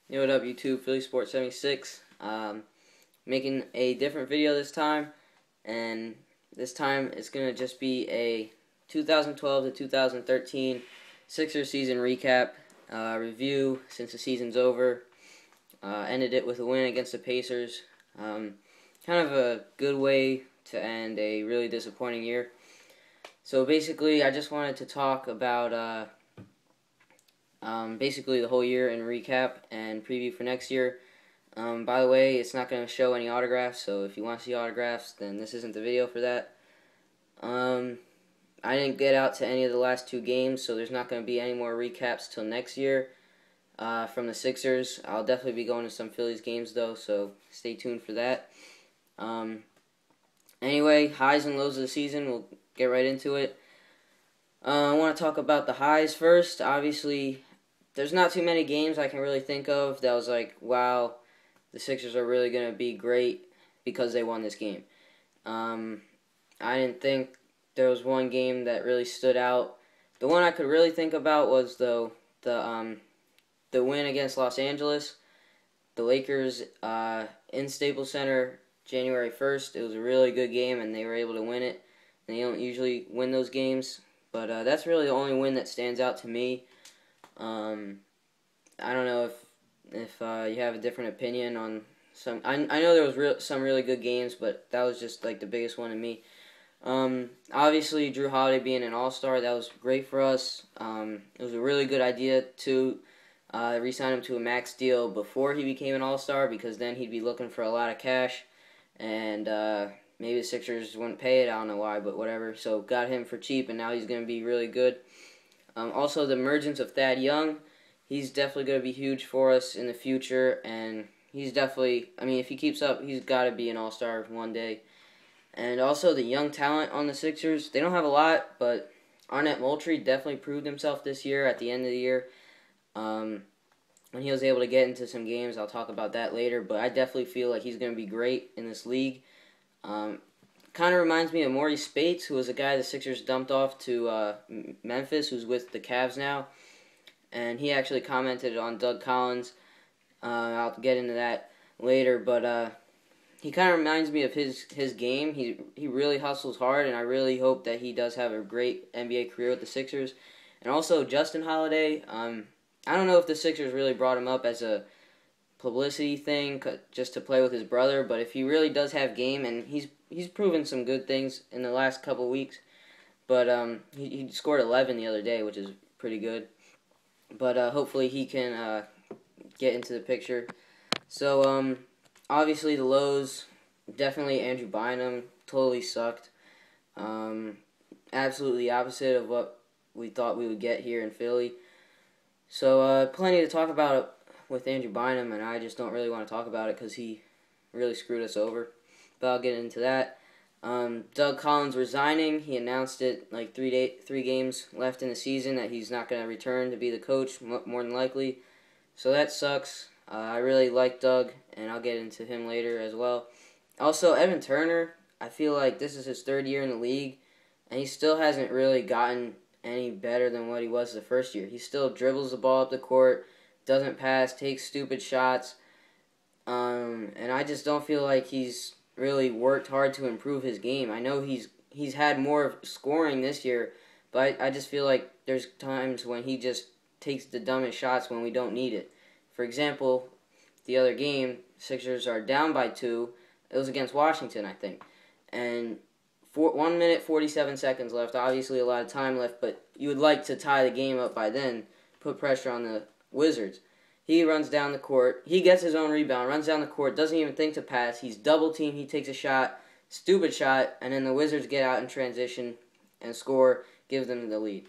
Yo, what up, YouTube? Philly Sports 76. Making a different video this time, and this time it's gonna just be a 2012 to 2013 Sixers season recap review since the season's over. Ended it with a win against the Pacers. Kind of a good way to end a really disappointing year. So basically, I just wanted to talk about basically the whole year and recap and preview for next year. By the way, it's not going to show any autographs, so if you want to see autographs, then this isn't the video for that. I didn't get out to any of the last two games, so there's not going to be any more recaps till next year from the Sixers. I'll definitely be going to some Phillies games, though, so stay tuned for that. Anyway, highs and lows of the season, we'll get right into it. I want to talk about the highs first. Obviously, there's not too many games I can really think of that was like, wow, the Sixers are really going to be great because they won this game. I didn't think there was one game that really stood out. The one I could really think about was the win against Los Angeles. The Lakers in Staples Center January 1st. It was a really good game, and they were able to win it. And they don't usually win those games, but that's really the only win that stands out to me. I don't know if you have a different opinion on some. I know there was some really good games, but that was just like the biggest one to me. Obviously, Jrue Holiday being an All-Star, that was great for us. It was a really good idea to re-sign him to a max deal before he became an All-Star, because then he'd be looking for a lot of cash, and maybe the Sixers wouldn't pay it. I don't know why, but whatever. So got him for cheap, and now he's going to be really good. Also, the emergence of Thad Young, he's definitely going to be huge for us in the future, and he's definitely, I mean, if he keeps up, he's got to be an All-Star one day. And also the young talent on the Sixers, they don't have a lot, but Arnett Moultrie definitely proved himself this year at the end of the year. When he was able to get into some games, I'll talk about that later, but I definitely feel like he's going to be great in this league. Kind of reminds me of Maurice Spates, who was a guy the Sixers dumped off to Memphis, who's with the Cavs now. And he actually commented on Doug Collins. I'll get into that later, but he kind of reminds me of his game. He really hustles hard, and I really hope that he does have a great NBA career with the Sixers. And also Justin Holiday. I don't know if the Sixers really brought him up as a publicity thing just to play with his brother, but if he really does have game, and he's proven some good things in the last couple weeks, but he scored 11 the other day, which is pretty good. But hopefully he can get into the picture. So obviously the lows, definitely Andrew Bynum totally sucked. Absolutely opposite of what we thought we would get here in Philly. So plenty to talk about with Andrew Bynum, and I just don't really want to talk about it because he really screwed us over. But I'll get into that. Doug Collins resigning. He announced it like 3 games left in the season that he's not going to return to be the coach, more than likely. So that sucks. I really like Doug, and I'll get into him later as well. Also, Evan Turner, I feel like this is his third year in the league, and he still hasn't really gotten any better than what he was the first year. He still dribbles the ball up the court, doesn't pass, takes stupid shots, and I just don't feel like he's really worked hard to improve his game. I know he's had more scoring this year, but I just feel like there's times when he just takes the dumbest shots when we don't need it. For example, the other game, Sixers are down by 2. It was against Washington, I think, and 1 minute 47 seconds left. Obviously, a lot of time left, but you would like to tie the game up by then, put pressure on the Wizards. He runs down the court. He gets his own rebound, runs down the court, doesn't even think to pass. He's double-teamed. He takes a shot, stupid shot, and then the Wizards get out in transition and score, give them the lead.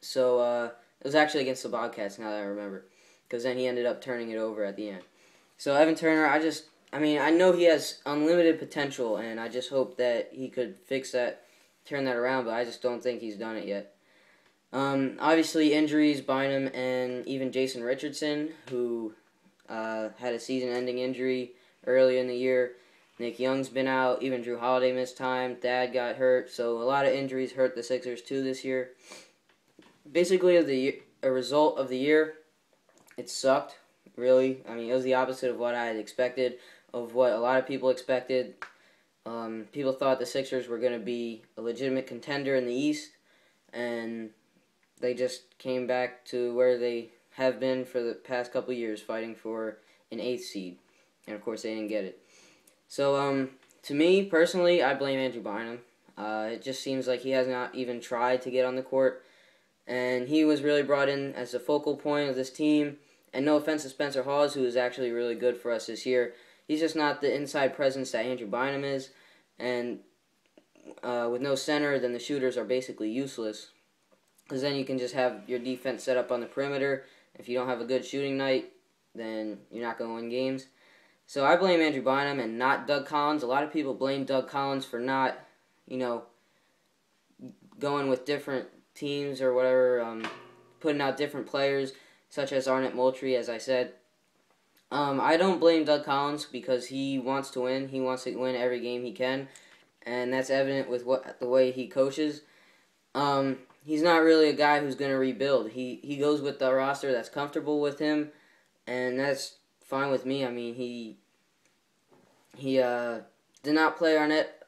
So it was actually against the Bobcats, now that I remember, because then he ended up turning it over at the end. So Evan Turner, I know he has unlimited potential, and I just hope that he could fix that, turn that around, but I just don't think he's done it yet. Obviously, injuries, Bynum and even Jason Richardson, who had a season-ending injury early in the year. Nick Young's been out. Even Jrue Holiday missed time. Thad got hurt. So a lot of injuries hurt the Sixers too this year. Basically, a result of the year, it sucked. really. I mean, it was the opposite of what I had expected, of what a lot of people expected. People thought the Sixers were going to be a legitimate contender in the East, and they just came back to where they have been for the past couple years, fighting for an 8th seed. And of course, they didn't get it. So, to me, personally, I blame Andrew Bynum. It just seems like he has not even tried to get on the court. And he was really brought in as the focal point of this team. And no offense to Spencer Hawes, who is actually really good for us this year. He's just not the inside presence that Andrew Bynum is. And with no center, then the shooters are basically useless. Because then you can just have your defense set up on the perimeter. If you don't have a good shooting night, then you're not going to win games. So I blame Andrew Bynum and not Doug Collins. A lot of people blame Doug Collins for not, going with different teams or whatever, putting out different players, such as Arnett Moultrie, as I said. I don't blame Doug Collins because he wants to win. He wants to win every game he can, and that's evident with the way he coaches. He's not really a guy who's going to rebuild. He goes with the roster that's comfortable with him, and that's fine with me. I mean, he did not play Arnett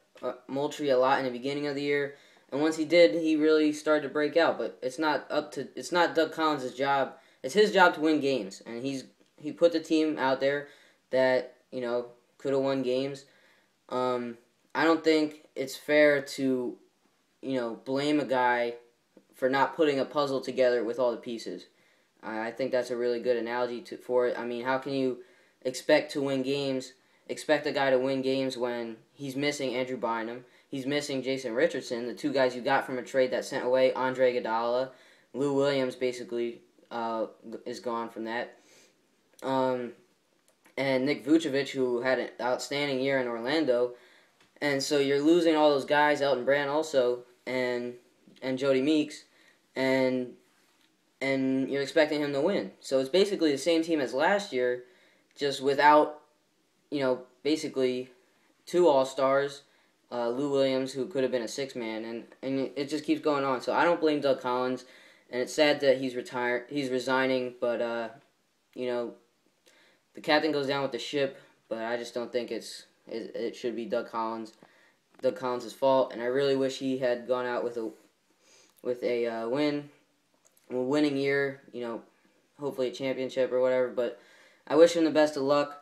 Moultrie a lot in the beginning of the year, and once he did, he really started to break out. But it's not Doug Collins' job. It's his job to win games, and he put the team out there that could have won games. I don't think it's fair to blame a guy for not putting a puzzle together with all the pieces. I think that's a really good analogy for it. I mean, how can you expect a guy to win games when he's missing Andrew Bynum, he's missing Jason Richardson, the two guys you got from a trade that sent away Andre Iguodala, Lou Williams basically is gone from that, and Nick Vucevic, who had an outstanding year in Orlando, and so you're losing all those guys, Elton Brand also, and Jody Meeks, and you're expecting him to win. So it's basically the same team as last year, just without, basically two All-Stars, Lou Williams, who could have been a six-man, and it just keeps going on. So I don't blame Doug Collins, and it's sad that he's resigning, but, the captain goes down with the ship, but I just don't think it should be Doug Collins' fault, and I really wish he had gone out with a winning year, hopefully a championship or whatever, but I wish him the best of luck.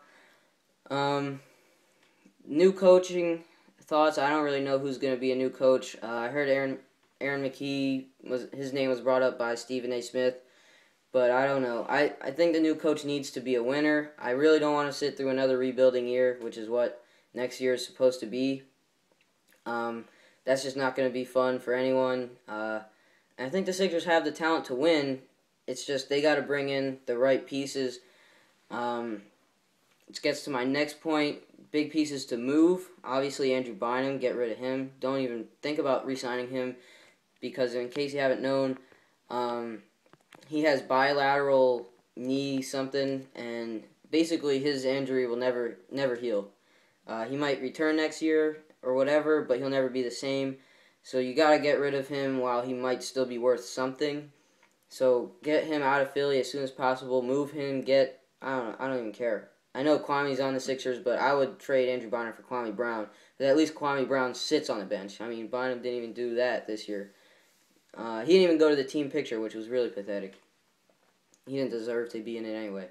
New coaching thoughts, I don't really know who's going to be a new coach. I heard Aaron McKie, his name was brought up by Stephen A. Smith, but I don't know. I think the new coach needs to be a winner. I really don't want to sit through another rebuilding year, which is what next year is supposed to be. That's just not going to be fun for anyone. And I think the Sixers have the talent to win. It's just they got to bring in the right pieces. Which gets to my next point. Big pieces to move. Obviously, Andrew Bynum, get rid of him. Don't even think about re-signing him because in case you haven't known, he has bilateral knee something, and basically his injury will never heal. He might return next year or whatever, but he'll never be the same. So you got to get rid of him while he might still be worth something. So get him out of Philly as soon as possible. Move him. I don't even care. I know Kwame's on the Sixers, but I would trade Andrew Bynum for Kwame Brown. Because at least Kwame Brown sits on the bench. I mean, Bynum didn't even do that this year. He didn't even go to the team picture, which was really pathetic. He didn't deserve to be in it anyway.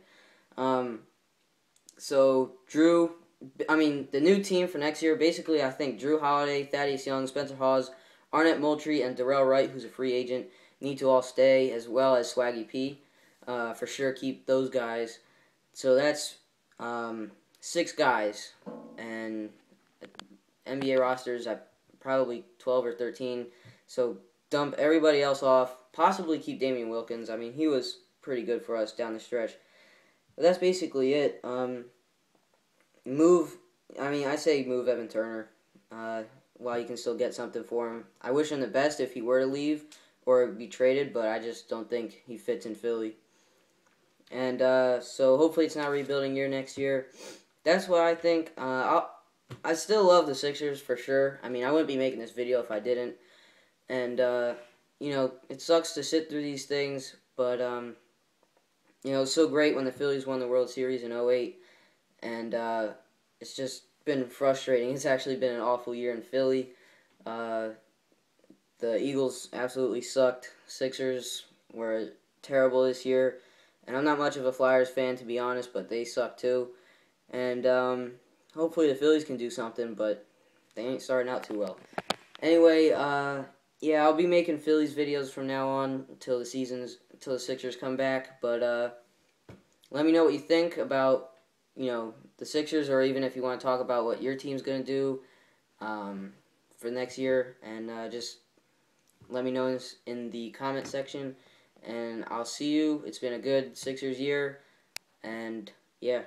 So, the new team for next year, basically, I think Drew Holiday, Thaddeus Young, Spencer Hawes, Arnett Moultrie, and Darrell Wright, who's a free agent, need to all stay, as well as Swaggy P. For sure, keep those guys. So that's 6 guys, and NBA rosters at probably 12 or 13. So dump everybody else off. Possibly keep Damian Wilkins. I mean, he was pretty good for us down the stretch. But that's basically it. I say move Evan Turner while you can still get something for him. I wish him the best if he were to leave or be traded, but I just don't think he fits in Philly. And so hopefully it's not a rebuilding year next year. That's what I think. I still love the Sixers for sure. I mean, I wouldn't be making this video if I didn't. And, it sucks to sit through these things, but You know, it was so great when the Phillies won the World Series in '08, and it's just been frustrating. It's actually been an awful year in Philly. Uh, the Eagles absolutely sucked. Sixers were terrible this year, and I'm not much of a Flyers fan, to be honest, but they suck too. And hopefully the Phillies can do something, but they ain't starting out too well. Anyway, yeah, I'll be making Phillies videos from now on until the Sixers come back. But let me know what you think about, the Sixers, or even if you want to talk about what your team's gonna do for next year, and just let me know in the comment section. And I'll see you. It's been a good Sixers year, and yeah.